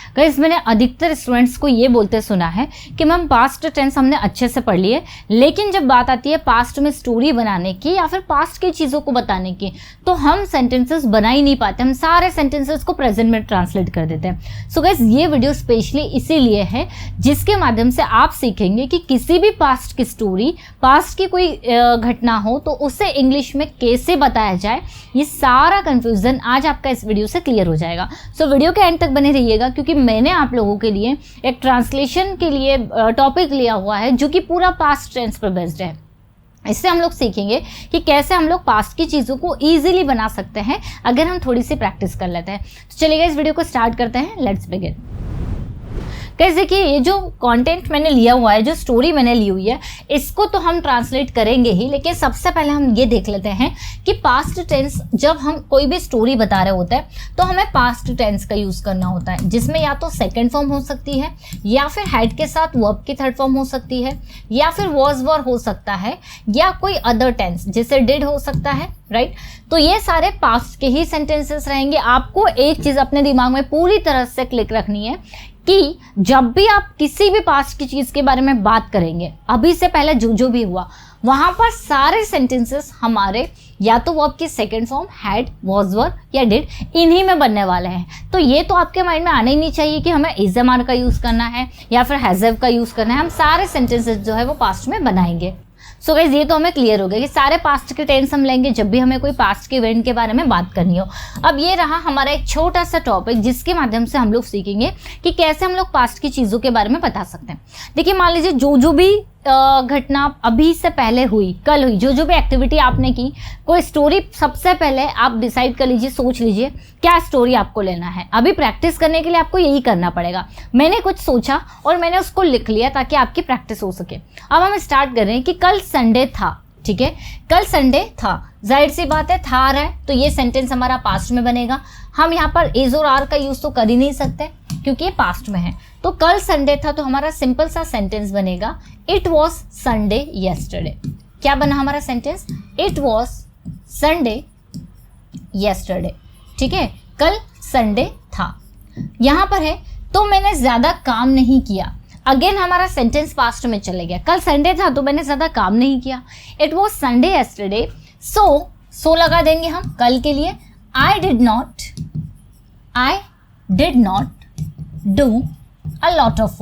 Guys मैंने अधिकतर students को ये बोलते सुना है कि मैम पास्ट टेंस हमने अच्छे से पढ़ लिए, लेकिन जब बात आती है पास्ट में स्टोरी बनाने की या फिर पास्ट की चीज़ों को बताने की तो हम सेंटेंसेस बना ही नहीं पाते, हम सारे सेंटेंसेस को प्रेजेंट में ट्रांसलेट कर देते हैं। सो गाइस ये वीडियो स्पेशली इसीलिए है जिसके माध्यम से आप सीखेंगे कि किसी भी पास्ट की स्टोरी, पास्ट की कोई घटना हो तो उसे इंग्लिश में कैसे बताया जाए। ये सारा कंफ्यूजन आज आपका इस वीडियो से क्लियर हो जाएगा। सो वीडियो के एंड तक बने रहिएगा क्योंकि मैंने आप लोगों के लिए एक ट्रांसलेशन के लिए टॉपिक लिया हुआ है जो कि पूरा पास्ट टेंस पर बेस्ड है। इससे हम लोग सीखेंगे कि कैसे हम लोग पास्ट की चीज़ों को ईजिली बना सकते हैं अगर हम थोड़ी सी प्रैक्टिस कर लेते हैं। तो चलिए इस वीडियो को स्टार्ट करते हैं, लेट्स बिगिन। गाइस देखिए ये जो कंटेंट मैंने लिया हुआ है, जो स्टोरी मैंने ली हुई है, इसको तो हम ट्रांसलेट करेंगे ही, लेकिन सबसे पहले हम ये देख लेते हैं कि पास्ट टेंस जब हम कोई भी स्टोरी बता रहे होते हैं तो हमें पास्ट टेंस का यूज़ करना होता है, जिसमें या तो सेकंड फॉर्म हो सकती है या फिर हैड के साथ वर्ब की थर्ड फॉर्म हो सकती है या फिर वॉज वर हो सकता है या कोई अदर टेंस जैसे डिड हो सकता है, राइट। तो ये सारे पास्ट के ही सेंटेंसेस रहेंगे। आपको एक चीज़ अपने दिमाग में पूरी तरह से क्लिक रखनी है कि जब भी आप किसी भी पास्ट की चीज़ के बारे में बात करेंगे, अभी से पहले जो भी हुआ, वहाँ पर सारे सेंटेंसेस हमारे या तो वर्ब की सेकंड फॉर्म हैड, वाज, वर या डिड इन्हीं में बनने वाले हैं। तो ये तो आपके माइंड में आना ही नहीं चाहिए कि हमें इज एम आर का यूज़ करना है या फिर हैज़ हैव का यूज़ करना है। हम सारे सेंटेंसेस जो है वो पास्ट में बनाएंगे। सो गाइस ये तो हमें क्लियर हो गया कि सारे पास्ट के टेंस हम लेंगे जब भी हमें कोई पास्ट के इवेंट के बारे में बात करनी हो। अब ये रहा हमारा एक छोटा सा टॉपिक जिसके माध्यम से हम लोग सीखेंगे कि कैसे हम लोग पास्ट की चीज़ों के बारे में बता सकते हैं। देखिए मान लीजिए जो भी घटना अभी से पहले हुई, कल हुई, जो भी एक्टिविटी आपने की, कोई स्टोरी सबसे पहले आप डिसाइड कर लीजिए, सोच लीजिए क्या स्टोरी आपको लेना है। अभी प्रैक्टिस करने के लिए आपको यही करना पड़ेगा। मैंने कुछ सोचा और मैंने उसको लिख लिया ताकि आपकी प्रैक्टिस हो सके। अब हम स्टार्ट कर रहे हैं कि कल संडे था, ठीक है, कल संडे था। जाहिर सी बात है था आ रहा है तो ये सेंटेंस हमारा पास्ट में बनेगा। हम यहाँ पर इज और आर का यूज़ तो कर ही नहीं सकते क्योंकि ये पास्ट में है। तो कल संडे था तो हमारा सिंपल सा सेंटेंस बनेगा इट वॉज संडे येस्टरडे। क्या बना हमारा sentence? It was Sunday yesterday, ठीक है, कल संडे था। यहाँ पर है तो मैंने ज़्यादा काम नहीं किया। अगेन हमारा सेंटेंस पास्ट में चले गया। कल संडे था तो मैंने ज़्यादा काम नहीं किया। इट वॉज संडे येस्टरडे सो लगा देंगे हम कल के लिए। I did not do a lot of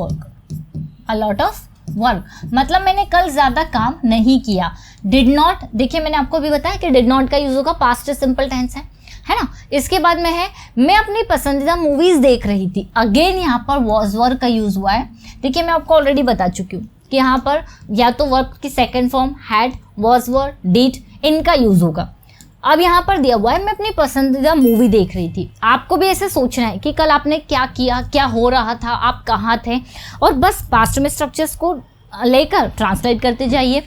work, मतलब मैंने कल ज़्यादा काम नहीं किया। डिड नॉट, देखिए मैंने आपको भी बताया कि डिड नॉट का यूज़ होगा, पास्ट सिंपल टेंस है ना। इसके बाद में है मैं अपनी पसंदीदा मूवीज़ देख रही थी। अगेन यहाँ पर वॉज वर का यूज़ हुआ है। देखिए मैं आपको ऑलरेडी बता चुकी हूँ कि यहाँ पर या तो वर्ब की second form had, was were, did इनका यूज़ होगा। अब यहाँ पर दिया हुआ है मैं अपनी पसंदीदा मूवी देख रही थी। आपको भी ऐसे सोचना है कि कल आपने क्या किया, क्या हो रहा था, आप कहाँ थे, और बस पास्ट में स्ट्रक्चर्स को लेकर ट्रांसलेट करते जाइए।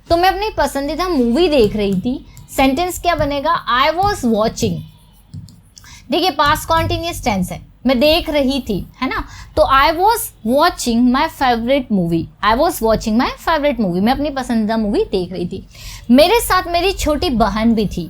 तो मैं अपनी पसंदीदा मूवी देख रही थी, सेंटेंस क्या बनेगा? I was watching. देखिए पास्ट कॉन्टिन्यूस टेंस है, मैं देख रही थी, है ना। तो I was watching my favourite movie. I was watching my favourite movie, मैं अपनी पसंदीदा मूवी देख रही थी। मेरे साथ मेरी छोटी बहन भी थी।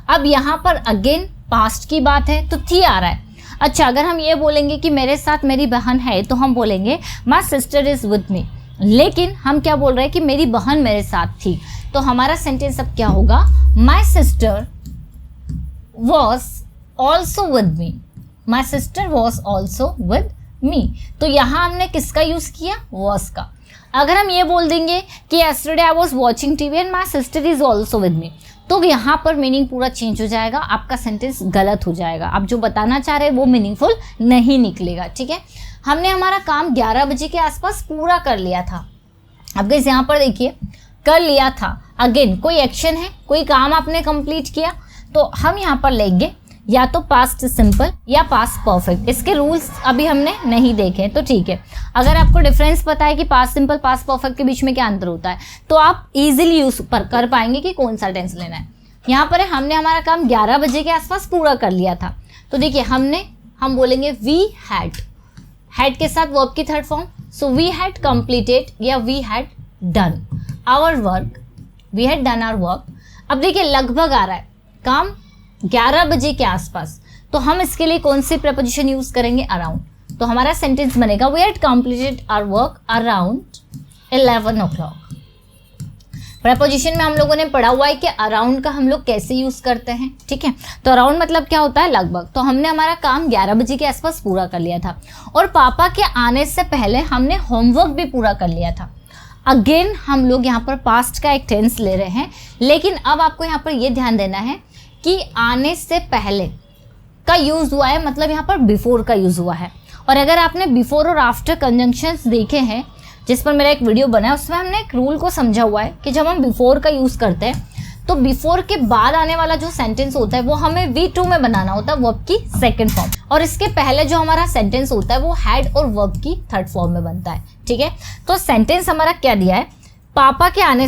अब यहाँ पर अगेन पास्ट की बात है तो थी आ रहा है। अच्छा अगर हम ये बोलेंगे कि मेरे साथ मेरी बहन है तो हम बोलेंगे my sister is with me, लेकिन हम क्या बोल रहे हैं कि मेरी बहन मेरे साथ थी। तो हमारा सेंटेंस अब क्या होगा? My sister was also with me. My sister was also with मी। तो यहाँ हमने किसका यूज़ किया? वॉज का। अगर हम ये बोल देंगे कि yesterday I was watching TV and my sister is also with मी, तो यहाँ पर मीनिंग पूरा चेंज हो जाएगा, आपका सेंटेंस गलत हो जाएगा। आप जो बताना चाह रहे हैं वो मीनिंगफुल नहीं निकलेगा, ठीक है। हमने हमारा काम 11 बजे के आसपास पूरा कर लिया था। अब गाइस यहाँ पर देखिए कर लिया था, अगेन कोई एक्शन है, कोई काम आपने कंप्लीट किया, तो हम यहाँ पर लेंगे या तो पास्ट सिंपल या पास्ट परफेक्ट। इसके रूल्स अभी हमने नहीं देखे तो ठीक है। अगर आपको डिफरेंस पता है कि पास्ट सिंपल पास्ट परफेक्ट के बीच में क्या अंतर होता है तो आप इजीली यूज कर पाएंगे कि कौन सा टेंस लेना है। यहाँ पर है हमने हमारा काम 11 बजे के आसपास पूरा कर लिया था। तो देखिए हम बोलेंगे वी हैड के साथ वर्ब की third form, so we had completed या we had done our work, we had done our work. अब देखिए लगभग आ रहा है काम 11 बजे के आसपास, तो हम इसके लिए कौन सी प्रपोजिशन यूज करेंगे? अराउंड। तो हमारा सेंटेंस बनेगा we had completed our work around 11 o'clock। Preposition में हम लोगों ने पढ़ा हुआ है कि अराउंड का हम लोग कैसे यूज़ करते हैं, ठीक है। तो अराउंड मतलब क्या होता है, लगभग। तो हमने हमारा काम 11 बजे के आसपास पूरा कर लिया था और पापा के आने से पहले हमने होमवर्क भी पूरा कर लिया था। अगेन हम लोग यहाँ पर पास्ट का एक टेंस ले रहे हैं, लेकिन अब आपको यहाँ पर ये ध्यान देना है कि आने से पहले का यूज़ हुआ है, मतलब यहाँ पर बिफोर का यूज़ हुआ है। और अगर आपने बिफोर और आफ्टर कंजंक्शंस देखे हैं, जिस पर मेरा एक वीडियो बना है, उसमें हमने एक रूल को समझा हुआ है कि जब हम बिफोर का यूज़ करते हैं तो बिफोर के बाद आने वाला जो सेंटेंस होता है वो हमें V2 में बनाना होता है, वर्ब की सेकंड फॉर्म, और इसके पहले जो हमारा सेंटेंस होता है वो हैड और वर्ब की थर्ड फॉर्म में बनता है, ठीक है। तो सेंटेंस हमारा क्या दिया है, पापा के आने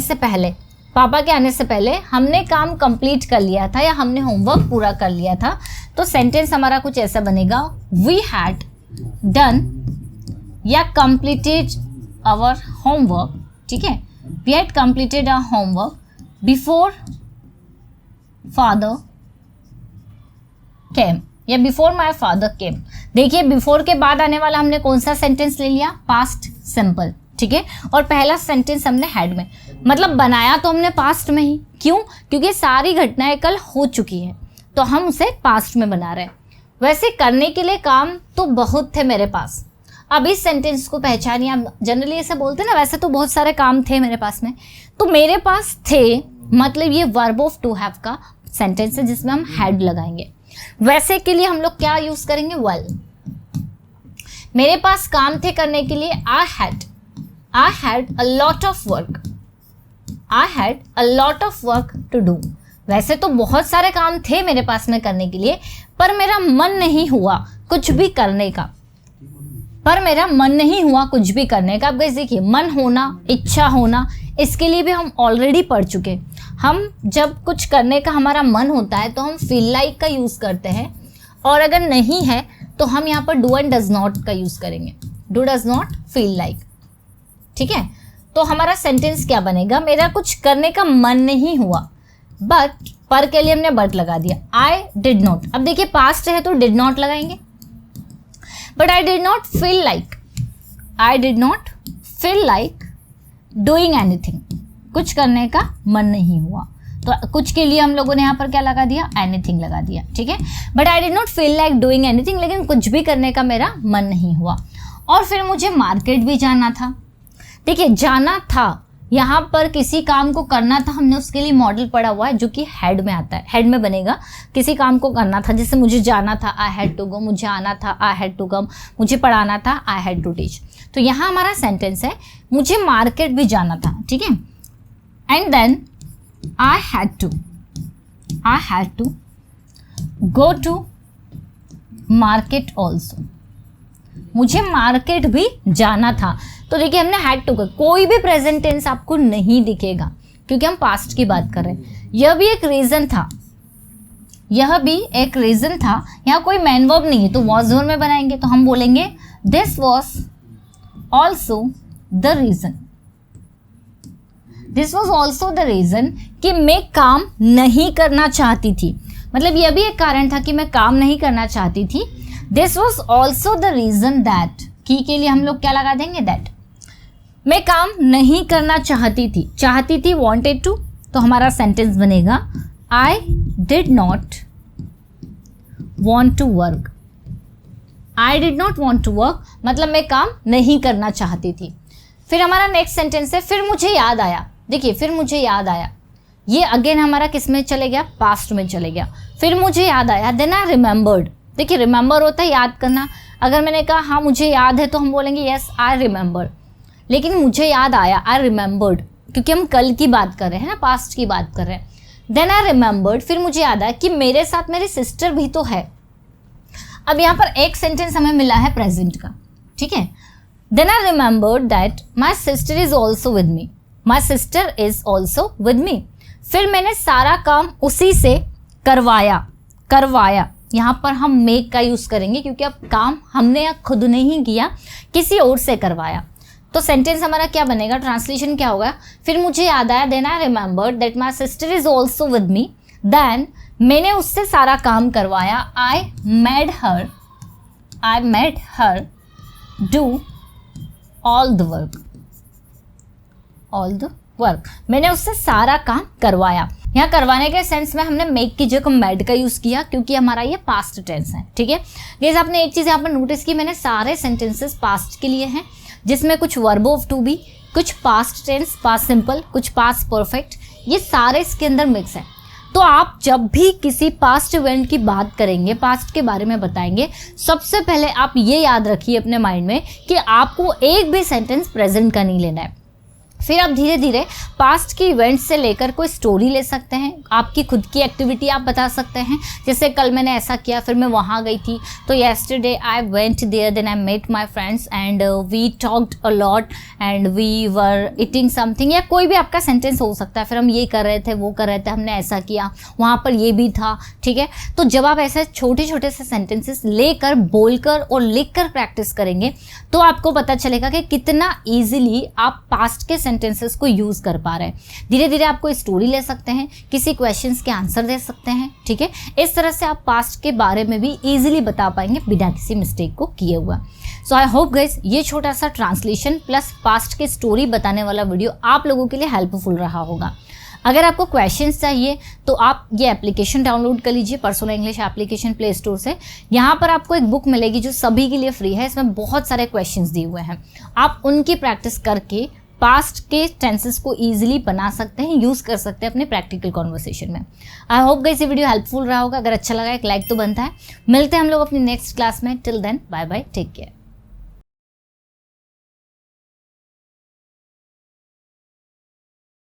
से पहले हमने काम कंप्लीट कर लिया था या हमने होमवर्क पूरा कर लिया था। तो सेंटेंस हमारा कुछ ऐसा बनेगा, वी हैड डन या कंप्लीटेड आवर होमवर्क, ठीक है, we had completed our homework before father came या बिफोर माय फादर केम। देखिए बिफोर के बाद आने वाला हमने कौन सा सेंटेंस ले लिया, पास्ट सिंपल, ठीक है। और पहला सेंटेंस हमने हैड में, मतलब बनाया तो हमने पास्ट में ही, क्यों, क्योंकि सारी घटनाएं कल हो चुकी हैं तो हम उसे पास्ट में बना रहे हैं। वैसे करने के लिए काम तो बहुत थे मेरे पास। अब इस सेंटेंस को पहचानिए, आप जनरली ऐसे बोलते हैं ना, वैसे तो बहुत सारे काम थे मेरे पास में, तो मेरे पास थे मतलब ये वर्ब ऑफ टू हैव का सेंटेंस है जिसमें हम हैड लगाएंगे। वैसे के लिए हम लोग क्या यूज करेंगे, वेल। मेरे पास काम थे करने के लिए I had a lot of work, I had a lot of work to do. वैसे तो बहुत सारे काम थे मेरे पास में करने के लिए, पर मेरा मन नहीं हुआ कुछ भी करने का, अब गाइस देखिए, मन होना, इच्छा होना, इसके लिए भी हम ऑलरेडी पढ़ चुके। हम जब कुछ करने का हमारा मन होता है तो हम फील लाइक का यूज़ करते हैं, और अगर नहीं है तो हम यहाँ पर डू एंड डज नॉट का यूज़ करेंगे, do does not feel like, ठीक है। तो हमारा सेंटेंस क्या बनेगा, मेरा कुछ करने का मन नहीं हुआ, बट पर के लिए हमने बट लगा दिया, आई डिड नॉट। अब देखिए पास्ट है तो डिड नॉट लगाएंगे, but I did not feel like doing anything, कुछ करने का मन नहीं हुआ, तो कुछ के लिए हम लोगों ने यहाँ पर क्या लगा दिया, एनीथिंग लगा दिया, ठीक है। But I did not feel like doing anything, लेकिन कुछ भी करने का मेरा मन नहीं हुआ। और फिर मुझे मार्केट भी जाना था। देखिए जाना था, यहाँ पर किसी काम को करना था, हमने उसके लिए मॉडल पढ़ा हुआ है जो कि हेड में आता है, हेड में बनेगा। किसी काम को करना था, जैसे मुझे जाना था, आई हैड टू गो, मुझे आना था, आई हैड टू कम, मुझे पढ़ाना था, आई हैड टू टीच। तो यहाँ हमारा सेंटेंस है, मुझे मार्केट भी जाना था, ठीक है, and then I had to go to market also, मुझे मार्केट भी जाना था। तो देखिए हमने हैड टू कर, कोई भी प्रेजेंट टेंस आपको नहीं दिखेगा क्योंकि हम पास्ट की बात कर रहे हैं। यह भी एक रीजन था, यहाँ कोई मैन वर्ब नहीं है तो वॉज वर्ब में बनाएंगे, तो हम बोलेंगे this was also the reason कि मैं काम नहीं करना चाहती थी, मतलब यह भी एक कारण था कि मैं काम नहीं करना चाहती थी। This was also the reason that, की के लिए हम लोग क्या लगा देंगे, दैट। मैं काम नहीं करना चाहती थी wanted to, तो हमारा सेंटेंस बनेगा I did not want to work, मतलब मैं काम नहीं करना चाहती थी। फिर हमारा नेक्स्ट सेंटेंस है, फिर मुझे याद आया। देखिए फिर मुझे याद आया, ये अगेन हमारा किस में चले गया, पास्ट में चले गया। फिर मुझे याद आया, देन आई रिमेंबर्ड। देखिए रिमेंबर होता है याद करना, अगर मैंने कहा हाँ मुझे याद है तो हम बोलेंगे यस आई रिमेंबर, लेकिन मुझे याद आया, आई रिमेंबर्ड, क्योंकि हम कल की बात कर रहे हैं ना, पास्ट की बात कर रहे हैं। देन आई रिमेंबर्ड, फिर मुझे याद आया कि मेरे साथ मेरी सिस्टर भी तो है। अब यहाँ पर एक सेंटेंस हमें मिला है प्रेजेंट का, ठीक है। Then I remembered that my sister is also with me, फिर मैंने सारा काम उसी से करवाया। यहाँ पर हम मेक का यूज़ करेंगे क्योंकि अब काम हमने खुद नहीं किया, किसी और से करवाया। तो सेंटेंस हमारा क्या बनेगा, ट्रांसलेशन क्या होगा, फिर मुझे याद आया, then I remembered that my sister is also with me, then मैंने उससे सारा काम करवाया, I made her do all the work, all the work, मैंने उससे सारा काम करवाया। यहाँ करवाने के सेंस में हमने मेक की जगह मेड का यूज किया क्योंकि हमारा ये पास्ट टेंस है, ठीक है। गाइस आपने एक चीज यहाँ पर नोटिस की, मैंने सारे सेंटेंसेस पास्ट के लिए हैं, जिसमें कुछ वर्ब ऑफ टू बी, कुछ पास्ट टेंस, पास्ट सिंपल, कुछ पास्ट परफेक्ट, ये सारे इसके अंदर मिक्स है। तो आप जब भी किसी पास्ट इवेंट की बात करेंगे, पास्ट के बारे में बताएंगे, सबसे पहले आप ये याद रखिए अपने माइंड में कि आपको एक भी सेंटेंस प्रेजेंट का नहीं लेना है। फिर आप धीरे धीरे पास्ट की इवेंट्स से लेकर कोई स्टोरी ले सकते हैं, आपकी खुद की एक्टिविटी आप बता सकते हैं, जैसे कल मैंने ऐसा किया, फिर मैं वहाँ गई थी, तो yesterday I went there, then I met my friends and we talked a lot and we were eating something, या कोई भी आपका सेंटेंस हो सकता है। फिर हम ये कर रहे थे, वो कर रहे थे, हमने ऐसा किया, वहाँ पर ये भी था, ठीक है। तो जब आप ऐसे छोटे छोटे से सेंटेंसेस लेकर, बोलकर और लिखकर प्रैक्टिस करेंगे तो आपको पता चलेगा कि कितना ईजिली आप पास्ट के सेंटेंसेस को यूज कर पा रहे हैं। धीरे धीरे आप कोई स्टोरी ले सकते हैं, किसी क्वेश्चंस के आंसर दे सकते हैं, ठीक है। इस तरह से आप पास्ट के बारे में भी इजीली बता पाएंगे बिना किसी मिस्टेक को किए हुआ। सो आई होप गाइस ये छोटा सा ट्रांसलेशन प्लस पास्ट की स्टोरी बताने वाला वीडियो आप लोगों के लिए हेल्पफुल रहा होगा। अगर आपको क्वेश्चंस चाहिए तो आप ये एप्लीकेशन डाउनलोड कर लीजिए, persona English application play store से। यहाँ पर आपको एक बुक मिलेगी जो सभी के लिए फ्री है, इसमें बहुत सारे क्वेश्चंस दिए हुए हैं, आप उनकी प्रैक्टिस करके पास्ट के टेंसेस को इजीली बना सकते हैं, यूज़ कर सकते हैं अपने प्रैक्टिकल कॉन्वर्सेशन में। आई होप गाइस ये वीडियो हेल्पफुल रहा होगा। अगर अच्छा लगा एक लाइक तो बनता है। मिलते हैं हम लोग अपनी नेक्स्ट क्लास में। Till then bye bye, take care.